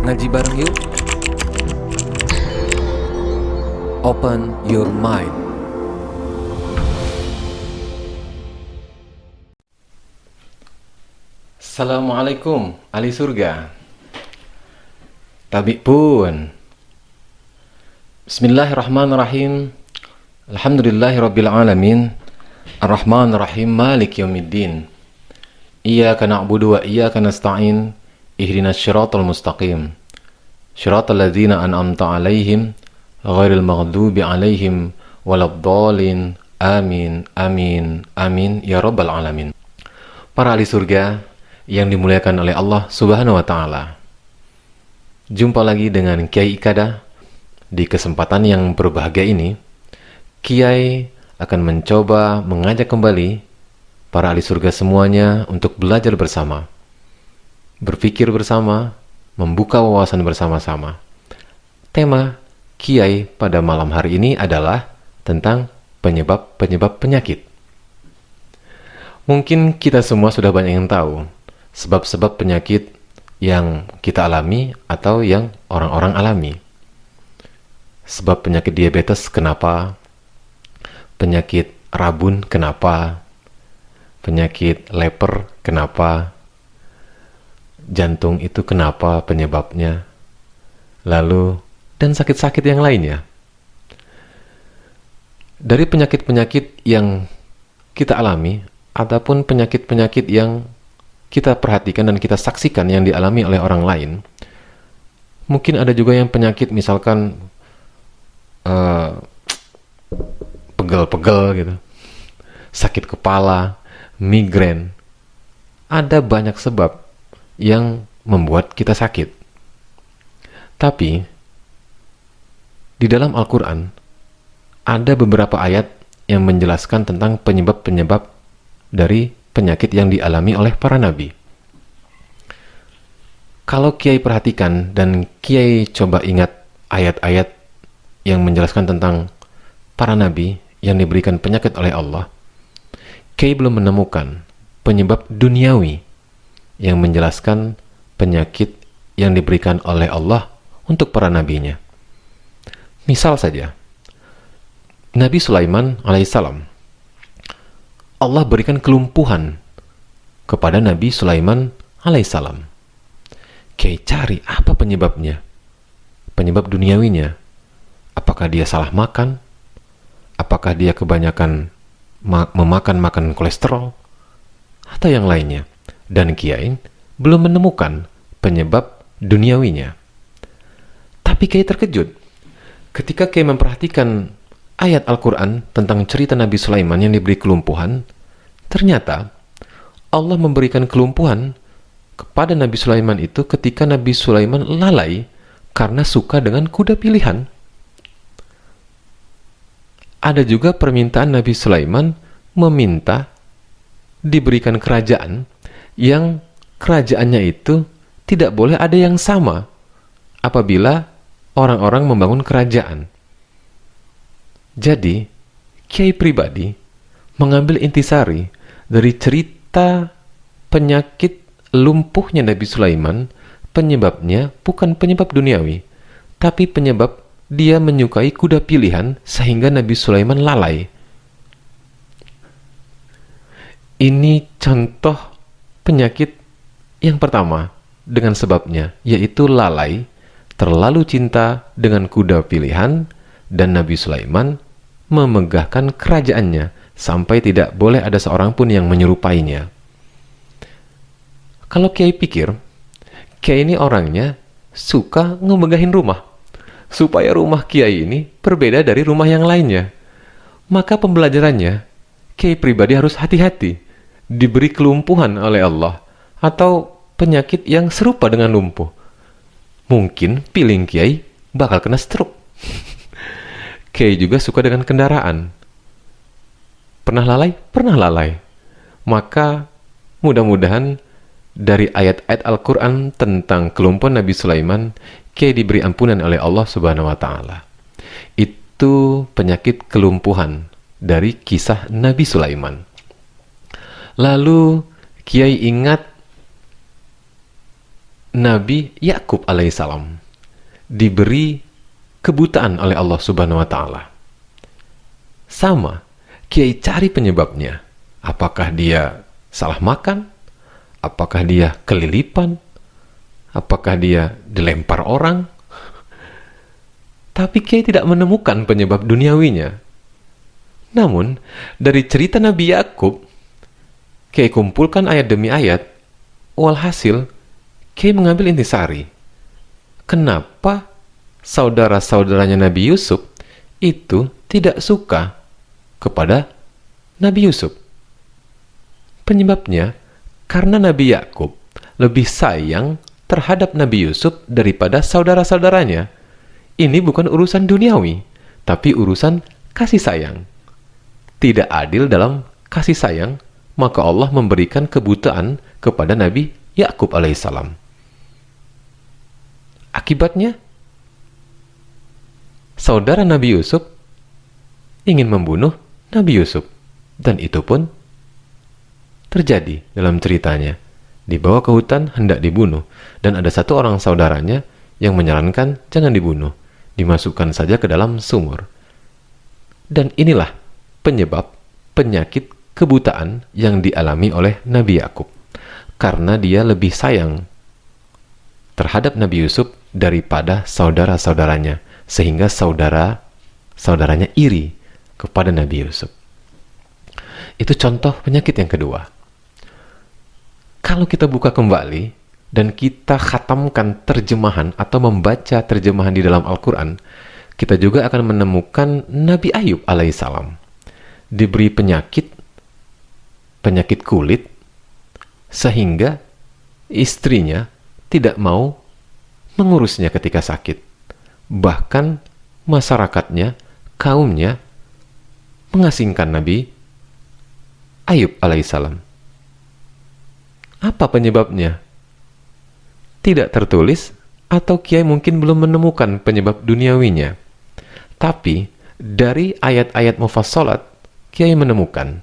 Ngaji bareng yuk. Open your mind. Assalamualaikum ahli surga. Tabi pun. Bismillahirrahmanirrahim. Alhamdulillahirabbil alamin. Arrahmanirrahim. Maliki yaumiddin. Iyyaka na'budu wa iyyaka nasta'in. Ihdinas siratal mustaqim. Siratal ladzina an'amta 'alaihim ghairil maghdubi 'alaihim waladdallin. Amin. Amin. Amin ya rabbal alamin. Para ahli surga yang dimuliakan oleh Allah Subhanahu wa Ta'ala. Jumpa lagi dengan Kiai Ikada. Di kesempatan yang berbahagia ini, Kiai akan mencoba mengajak kembali para ahli surga semuanya untuk belajar bersama, berpikir bersama, membuka wawasan bersama-sama. Tema Kiai pada malam hari ini adalah tentang penyebab-penyebab penyakit. Mungkin kita semua sudah banyak yang tahu sebab-sebab penyakit yang kita alami atau yang orang-orang alami. Sebab penyakit diabetes kenapa? Penyakit rabun kenapa? Penyakit leper kenapa? Jantung itu kenapa penyebabnya? Lalu, dan sakit-sakit yang lainnya. Dari penyakit-penyakit yang kita alami, ataupun penyakit-penyakit yang kita perhatikan dan kita saksikan yang dialami oleh orang lain, mungkin ada juga yang penyakit misalkan pegel-pegel gitu, sakit kepala, migrain. Ada banyak sebab yang membuat kita sakit. Tapi di dalam Al-Quran ada beberapa ayat yang menjelaskan tentang penyebab-penyebab dari penyakit yang dialami oleh para nabi. Kalau Kiai perhatikan dan Kiai coba ingat ayat-ayat yang menjelaskan tentang para nabi yang diberikan penyakit oleh Allah, Kiai belum menemukan penyebab duniawi yang menjelaskan penyakit yang diberikan oleh Allah untuk para nabinya. Misal saja, Nabi Sulaiman alaihissalam, Allah berikan kelumpuhan kepada Nabi Sulaiman alaihissalam. Kiai cari apa penyebabnya, penyebab duniawinya. Apakah dia salah makan? Apakah dia kebanyakan memakan kolesterol? Atau yang lainnya? Dan Kiai belum menemukan penyebab duniawinya. Tapi Kiai terkejut ketika Kiai memperhatikan ayat Al-Quran tentang cerita Nabi Sulaiman yang diberi kelumpuhan. Ternyata Allah memberikan kelumpuhan kepada Nabi Sulaiman itu ketika Nabi Sulaiman lalai karena suka dengan kuda pilihan. Ada juga permintaan Nabi Sulaiman meminta diberikan kerajaan yang kerajaannya itu tidak boleh ada yang sama apabila orang-orang membangun kerajaan. Jadi, Kiai pribadi mengambil intisari dari cerita penyakit lumpuhnya Nabi Sulaiman. Penyebabnya bukan penyebab duniawi, tapi penyebab dia menyukai kuda pilihan sehingga Nabi Sulaiman lalai. Ini contoh penyakit yang pertama dengan sebabnya, yaitu lalai, terlalu cinta dengan kuda pilihan, dan Nabi Sulaiman memegahkan kerajaannya sampai tidak boleh ada seorang pun yang menyerupainya. Kalau Kiai pikir, Kiai ini orangnya suka ngemegahin rumah, supaya rumah Kiai ini berbeda dari rumah yang lainnya. Maka pembelajarannya, Kiai pribadi harus hati-hati diberi kelumpuhan oleh Allah atau penyakit yang serupa dengan lumpuh. Mungkin piling Kiai bakal kena stroke. Kiai juga suka dengan kendaraan. Pernah lalai? Pernah lalai. Maka mudah-mudahan dari ayat-ayat Al-Quran tentang kelumpuhan Nabi Sulaiman, Kiai diberi ampunan oleh Allah Subhanahu wa Ta'ala. Itu penyakit kelumpuhan dari kisah Nabi Sulaiman. Lalu Kiai ingat Nabi Yakub alaihissalam diberi kebutaan oleh Allah Subhanahu wa taala. Sama, Kiai cari penyebabnya. Apakah dia salah makan? Apakah dia kelilipan? Apakah dia dilempar orang? Tapi Kiai tidak menemukan penyebab duniawinya. Namun, dari cerita Nabi Yakub, Kiai kumpulkan ayat demi ayat, walhasil, Kiai mengambil intisari. Kenapa saudara-saudaranya Nabi Yusuf itu tidak suka kepada Nabi Yusuf? Penyebabnya, karena Nabi Yakub lebih sayang terhadap Nabi Yusuf daripada saudara-saudaranya. Ini bukan urusan duniawi, tapi urusan kasih sayang. Tidak adil dalam kasih sayang, maka Allah memberikan kebutaan kepada Nabi Yakub alaihissalam. Akibatnya, saudara Nabi Yusuf ingin membunuh Nabi Yusuf, dan itu pun terjadi dalam ceritanya. Dibawa ke hutan hendak dibunuh, dan ada satu orang saudaranya yang menyarankan jangan dibunuh, dimasukkan saja ke dalam sumur. Dan inilah penyebab penyakit kebutaan yang dialami oleh Nabi Yakub, karena dia lebih sayang terhadap Nabi Yusuf daripada saudara-saudaranya, sehingga saudara-saudaranya iri kepada Nabi Yusuf. Itu contoh penyakit yang kedua. Kalau kita buka kembali dan kita khatamkan terjemahan atau membaca terjemahan di dalam Al-Quran, kita juga akan menemukan Nabi Ayub alaihissalam diberi penyakit kulit, sehingga istrinya tidak mau mengurusnya ketika sakit. Bahkan masyarakatnya, kaumnya mengasingkan Nabi Ayub alaihissalam. Apa penyebabnya? Tidak tertulis, atau Kiai mungkin belum menemukan penyebab duniawinya. Tapi dari ayat-ayat mufassalat, Kiai menemukan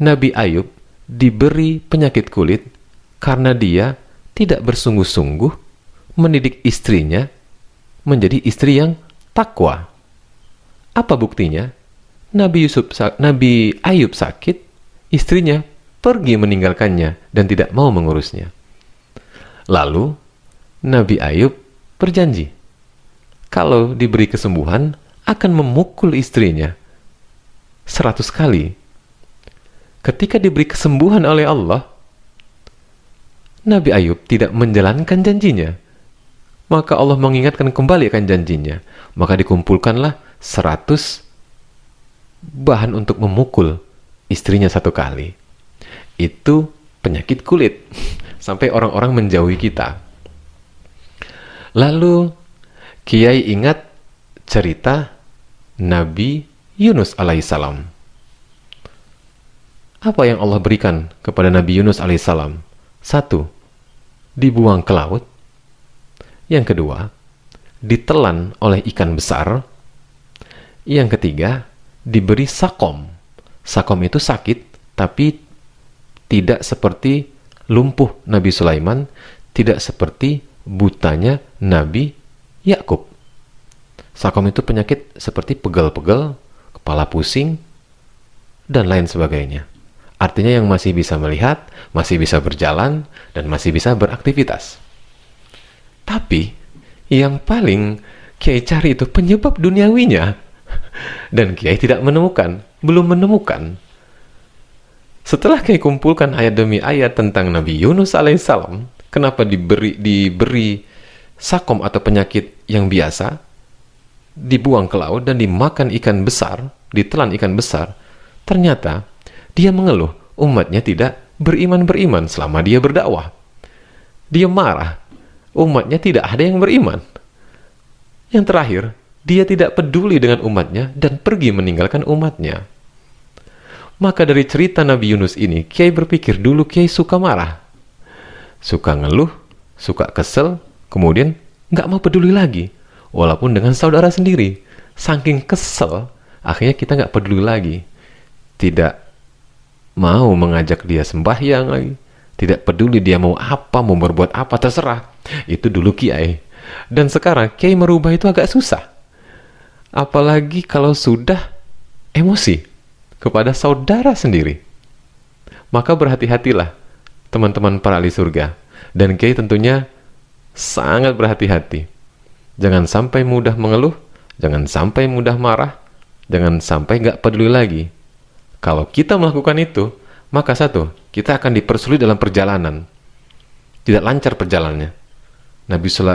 Nabi Ayub diberi penyakit kulit karena dia tidak bersungguh-sungguh mendidik istrinya menjadi istri yang takwa. Apa buktinya? Nabi Ayub sakit, istrinya pergi meninggalkannya dan tidak mau mengurusnya. Lalu Nabi Ayub berjanji kalau diberi kesembuhan akan memukul istrinya 100 kali. Ketika diberi kesembuhan oleh Allah, Nabi Ayub tidak menjalankan janjinya. Maka Allah mengingatkan kembali akan janjinya. Maka dikumpulkanlah 100 bahan untuk memukul istrinya 1 kali. Itu penyakit kulit. Sampai orang-orang menjauhi kita. Lalu Kiai ingat cerita Nabi Yunus alaihissalam. Apa yang Allah berikan kepada Nabi Yunus alaihissalam? 1, dibuang ke laut. Yang kedua, ditelan oleh ikan besar. Yang ketiga, diberi sakom. Sakom itu sakit, tapi tidak seperti lumpuh Nabi Sulaiman, tidak seperti butanya Nabi Yakub. Sakom itu penyakit seperti pegal-pegal, kepala pusing, dan lain sebagainya. Artinya yang masih bisa melihat, masih bisa berjalan, dan masih bisa beraktivitas. Tapi, yang paling Kiai cari itu penyebab duniawinya. Dan Kiai tidak menemukan, belum menemukan. Setelah Kiai kumpulkan ayat demi ayat tentang Nabi Yunus alaihissalam, kenapa diberi sakom atau penyakit yang biasa, dibuang ke laut dan dimakan ikan besar, ditelan ikan besar, ternyata dia mengeluh umatnya tidak beriman selama dia berdakwah. Dia marah, umatnya tidak ada yang beriman. Yang terakhir, dia tidak peduli dengan umatnya dan pergi meninggalkan umatnya. Maka dari cerita Nabi Yunus ini, Kiai berpikir dulu Kiai suka marah, suka ngeluh, suka kesel, kemudian nggak mau peduli lagi, walaupun dengan saudara sendiri. Saking kesel, akhirnya kita nggak peduli lagi, tidak mau mengajak dia sembahyang lagi, tidak peduli dia mau apa, mau berbuat apa, terserah. Itu dulu kiai. Dan sekarang kiai merubah itu agak susah. Apalagi kalau sudah emosi kepada saudara sendiri. Maka berhati-hatilah teman-teman para ahli surga. Dan kiai tentunya sangat berhati-hati. Jangan sampai mudah mengeluh, jangan sampai mudah marah, jangan sampai gak peduli lagi. Kalau kita melakukan itu, maka satu, kita akan dipersulit dalam perjalanan. Tidak lancar perjalanannya.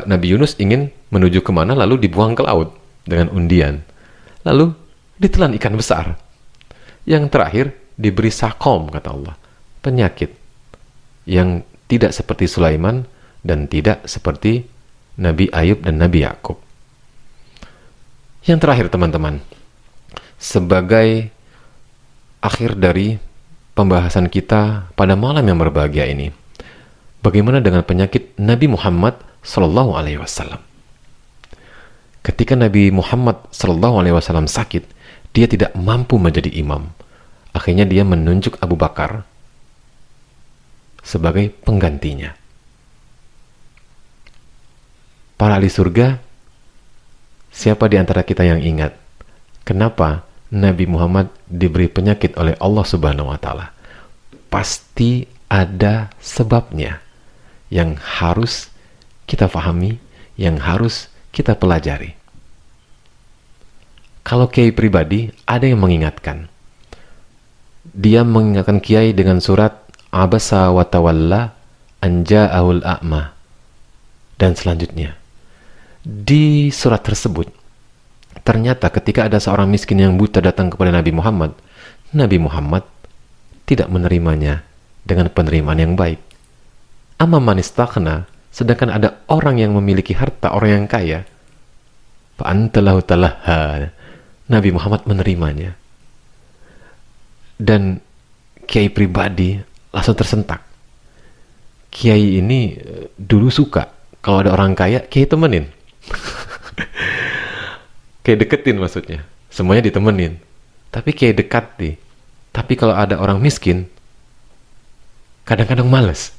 Nabi Yunus ingin menuju kemana, lalu dibuang ke laut dengan undian. Lalu ditelan ikan besar. Yang terakhir, diberi sakom, kata Allah. Penyakit. Yang tidak seperti Sulaiman dan tidak seperti Nabi Ayub dan Nabi Yakub. Yang terakhir, teman-teman. Sebagai akhir dari pembahasan kita pada malam yang berbahagia ini, bagaimana dengan penyakit Nabi Muhammad Sallallahu Alaihi Wasallam? Ketika Nabi Muhammad Sallallahu Alaihi Wasallam sakit, dia tidak mampu menjadi imam. Akhirnya dia menunjuk Abu Bakar sebagai penggantinya. Para ahli surga, siapa di antara kita yang ingat kenapa Nabi Muhammad diberi penyakit oleh Allah Subhanahu wa Ta'ala? Pasti ada sebabnya yang harus kita pahami, yang harus kita pelajari. Kalau kiai pribadi, ada yang mengingatkan. Dia mengingatkan kiai dengan surat Abasa wa tawalla an ja'ahul a'ma. Dan selanjutnya. Di surat tersebut, ternyata ketika ada seorang miskin yang buta datang kepada Nabi Muhammad tidak menerimanya dengan penerimaan yang baik. Amma man istaghna, sedangkan ada orang yang memiliki harta, orang yang kaya, fa antalahu talaha, Nabi Muhammad menerimanya. Dan kiai pribadi langsung tersentak. Kiai ini dulu suka kalau ada orang kaya, kiai temenin. Kayak deketin maksudnya. Semuanya ditemenin. Tapi kayak dekat nih. Tapi kalau ada orang miskin, kadang-kadang males.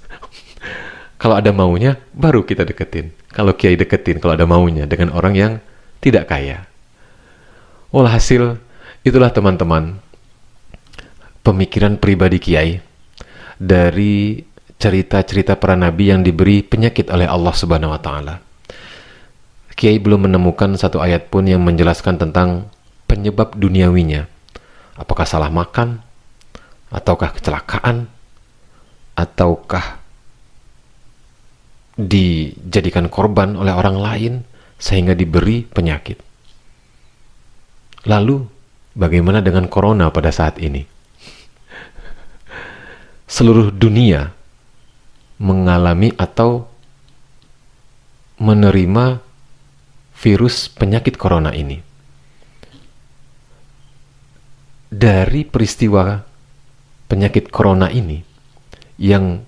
Kalau ada maunya, baru kita deketin. Kalau kiai deketin, kalau ada maunya dengan orang yang tidak kaya. Walhasil, itulah teman-teman, pemikiran pribadi kiai dari cerita-cerita para nabi yang diberi penyakit oleh Allah Subhanahu wa Ta'ala. Kiai belum menemukan satu ayat pun yang menjelaskan tentang penyebab duniawinya. Apakah salah makan? Ataukah kecelakaan? Ataukah dijadikan korban oleh orang lain sehingga diberi penyakit? Lalu, bagaimana dengan corona pada saat ini? Seluruh dunia mengalami atau menerima virus penyakit corona ini. Dari peristiwa penyakit corona ini yang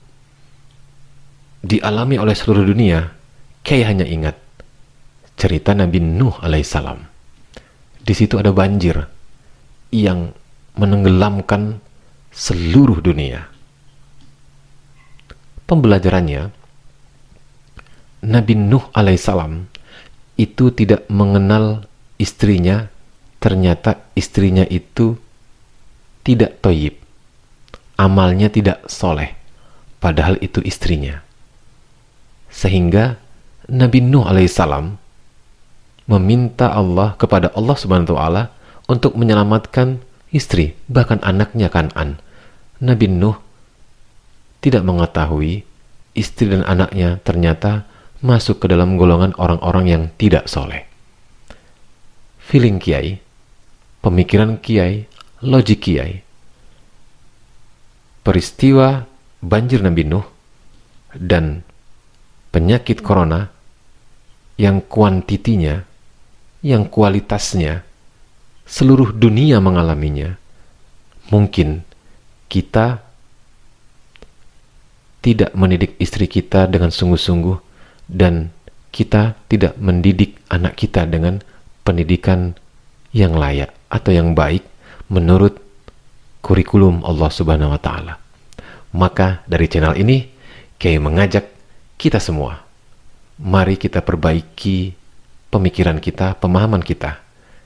dialami oleh seluruh dunia, kayak hanya ingat cerita Nabi Nuh alaihissalam. Di situ ada banjir yang menenggelamkan seluruh dunia. Pembelajarannya, Nabi Nuh alaihissalam itu tidak mengenal istrinya. Ternyata istrinya itu tidak thayyib, amalnya tidak soleh, padahal itu istrinya. Sehingga Nabi Nuh alaihissalam meminta Allah kepada Allah Subhanahu wa Ta'ala untuk menyelamatkan istri, bahkan anaknya Kan'an. Nabi Nuh tidak mengetahui istri dan anaknya ternyata masuk ke dalam golongan orang-orang yang tidak soleh. Feeling kiai, pemikiran kiai, logik kiai, peristiwa banjir Nabi Nuh dan penyakit corona yang kuantitinya, yang kualitasnya seluruh dunia mengalaminya, mungkin kita tidak mendidik istri kita dengan sungguh-sungguh dan kita tidak mendidik anak kita dengan pendidikan yang layak atau yang baik menurut kurikulum Allah Subhanahu wa Ta'ala. Maka dari channel ini, Kiai mengajak kita semua mari kita perbaiki pemikiran kita, pemahaman kita.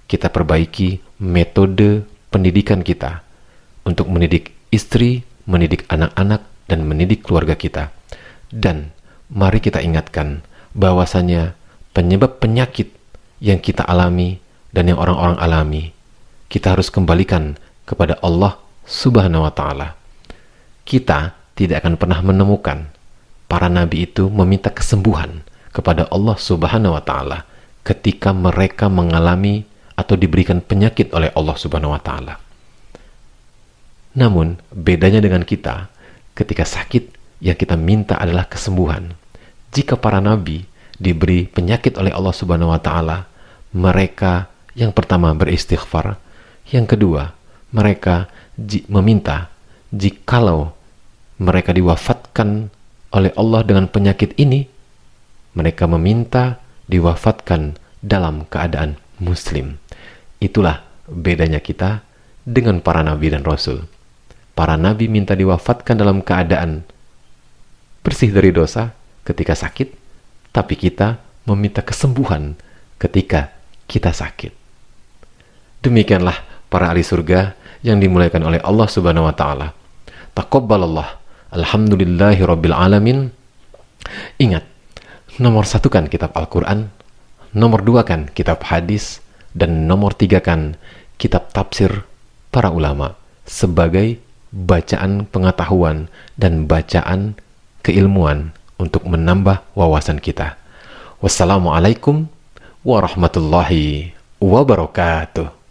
Kita perbaiki metode pendidikan kita untuk mendidik istri, mendidik anak-anak, dan mendidik keluarga kita. Dan mari kita ingatkan bahwasanya penyebab penyakit yang kita alami dan yang orang-orang alami, kita harus kembalikan kepada Allah Subhanahu wa Ta'ala. Kita tidak akan pernah menemukan para nabi itu meminta kesembuhan kepada Allah Subhanahu wa Ta'ala ketika mereka mengalami atau diberikan penyakit oleh Allah Subhanahu wa Ta'ala. Namun, bedanya dengan kita, ketika sakit, yang kita minta adalah kesembuhan. Jika para nabi diberi penyakit oleh Allah Subhanahu wa Ta'ala, mereka yang pertama beristighfar, yang kedua, mereka meminta jikalau mereka diwafatkan oleh Allah dengan penyakit ini, mereka meminta diwafatkan dalam keadaan muslim. Itulah bedanya kita dengan para nabi dan rasul. Para nabi minta diwafatkan dalam keadaan bersih dari dosa ketika sakit, tapi kita meminta kesembuhan ketika kita sakit. Demikianlah para ahli surga yang dimuliakan oleh Allah Subhanahu wa Ta'ala. Taqabbalallah, alhamdulillahi rabbil alamin. Ingat, nomor 1 kan kitab Al-Quran, nomor 2 kan kitab hadis, dan nomor 3 kan kitab tafsir para ulama sebagai bacaan pengetahuan dan bacaan keilmuan untuk menambah wawasan kita. Wassalamualaikum warahmatullahi wabarakatuh.